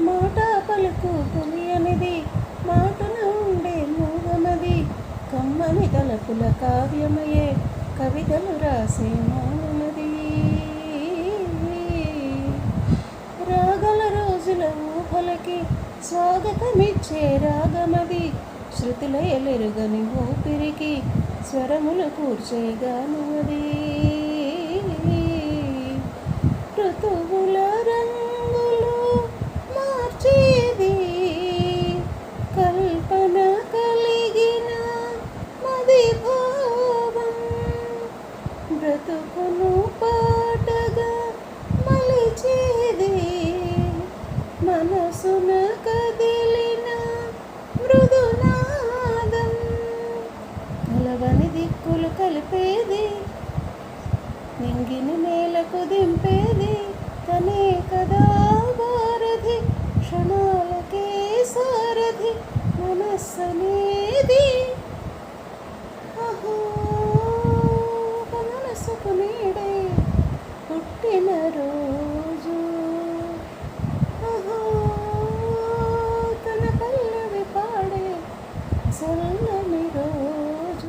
మాట పలుకు తెలియనిది, మాటన ఉండే మూగమది, కమ్మని తలపుల కావ్యమయే కవితలు రాసే మౌనమది. రాగల రోజుల ఊహలకి స్వాగతమిచ్చే రాగమది, శృతుల ఎలెరుగని ఊపిరికి స్వరములు కూర్చే గానమది. ఋతువుల రంగులు మార్చేది, కల్పన కలిగిన మది భావం, బ్రతుకును పాటగా మలిచేది, మనసున కదిలిన మృదునాదం, కలవని దిక్కులు కలిపేది, నింగిని నేలకు దింపేది, తనే కదా వారధి, క్షణాలకే సారథి మనస్సనేది. అహో మనసుకు నీడే పుట్టిన రోజు.